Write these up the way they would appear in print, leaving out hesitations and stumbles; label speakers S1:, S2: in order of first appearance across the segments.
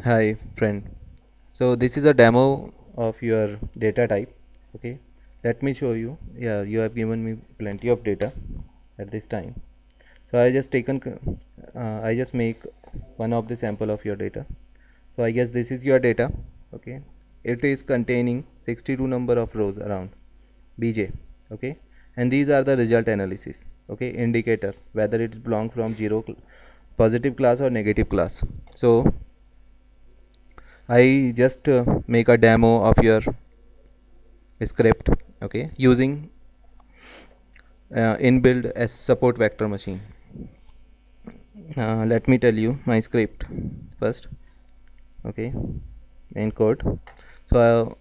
S1: Hi friend. So this is a demo of your data type. Okay, let me show you. Yeah, you have given me plenty of data at this time. So I just make one of the sample of your data. So I guess this is your data. Okay, it is containing 62 number of rows around BJ. Okay, and these are the result analysis. Okay, indicator whether it belongs from positive class or negative class. So I just make a demo of your script, okay, using inbuilt as support vector machine. Let me tell you my script first. Okay, main code. So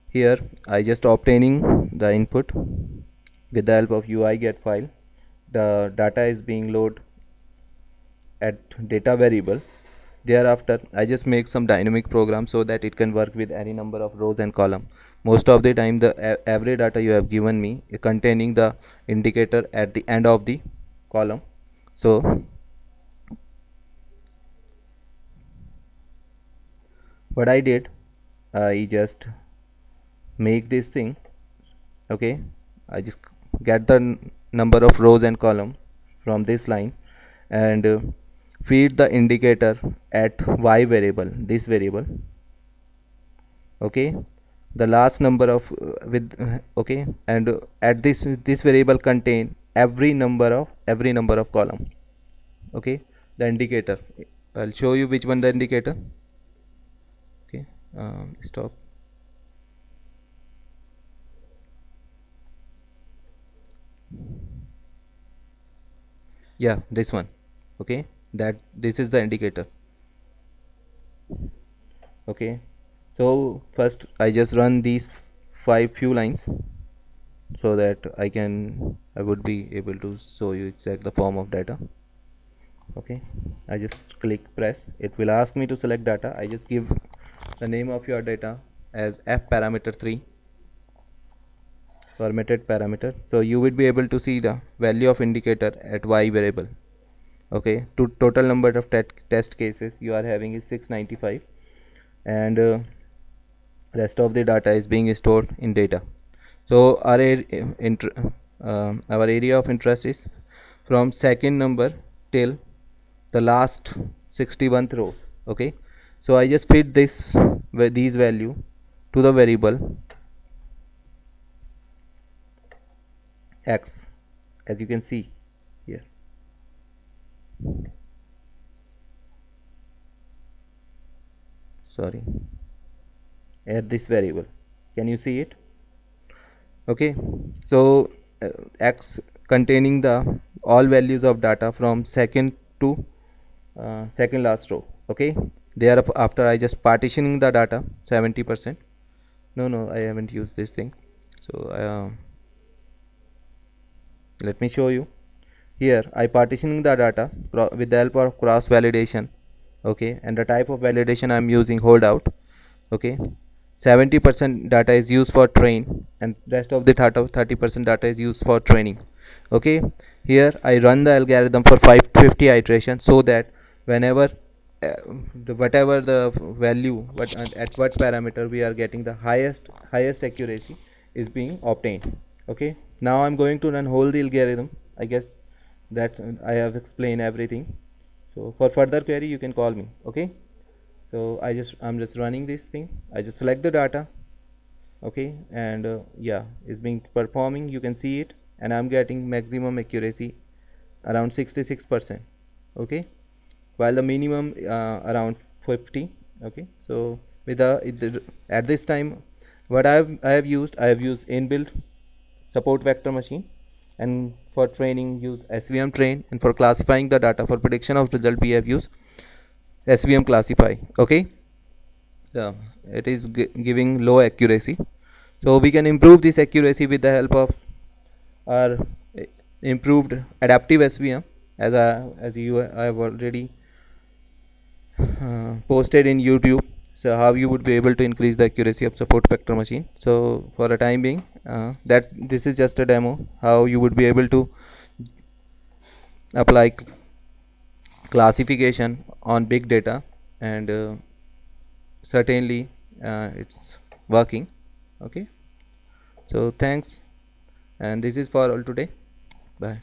S1: here I just obtaining the input with the help of UI get file. The data is being loaded at data variable. Thereafter I just make some dynamic program so that it can work with any number of rows and column. Most of the time the every data you have given me containing the indicator at the end of the column. So what I did, I just make this thing. Okay, I just get the number of rows and column from this line and feed the indicator at y variable, this variable. Okay, the last number of okay, and at this variable contain every number of column. Okay, the indicator, I'll show you which one the indicator. Okay, stop. Yeah, this one. Okay, that this is the indicator. Okay, so first I just run these few lines so that I would be able to show you exact the form of data. Okay, I just click press, it will ask me to select data. I just give the name of your data as f parameter 3 formatted parameter, so you would be able to see the value of indicator at y variable. Okay, to total number of test cases you are having is 695, and rest of the data is being stored in data. So our area of interest is from second number till the last 61th row. Okay, so I just feed these value to the variable x, as you can see here. Sorry, at this variable, can you see it? Okay, so x containing the all values of data from second to second last row. Okay, there after I just partitioning the data 70%. No, I haven't used this thing. So let me show you. Here I partitioning the data with the help of cross validation. Okay, and the type of validation I'm using holdout. Okay, 70% data is used for train and rest of the 30% data is used for training. Okay, here I run the algorithm for 550 iterations so that whenever whatever the value at what parameter we are getting the highest accuracy is being obtained. Okay, now I'm going to run whole the algorithm. I guess that I have explained everything. So for further query you can call me. Okay, so I'm just running this thing. I just select the data. Okay, and yeah, it's being performing, you can see it, and I'm getting maximum accuracy around 66%. Okay, while the minimum around 50. Okay, so with at this time what I have used inbuilt support vector machine, and for training use SVM train, and for classifying the data for prediction of result we have used SVM classify. Okay, yeah, it is giving low accuracy, so we can improve this accuracy with the help of our improved adaptive SVM, as I have already posted in YouTube. So how you would be able to increase the accuracy of support vector machine. So for the time being, that this is just a demo how you would be able to apply classification on big data and certainly it's working. Okay, so thanks, and this is for all today. Bye.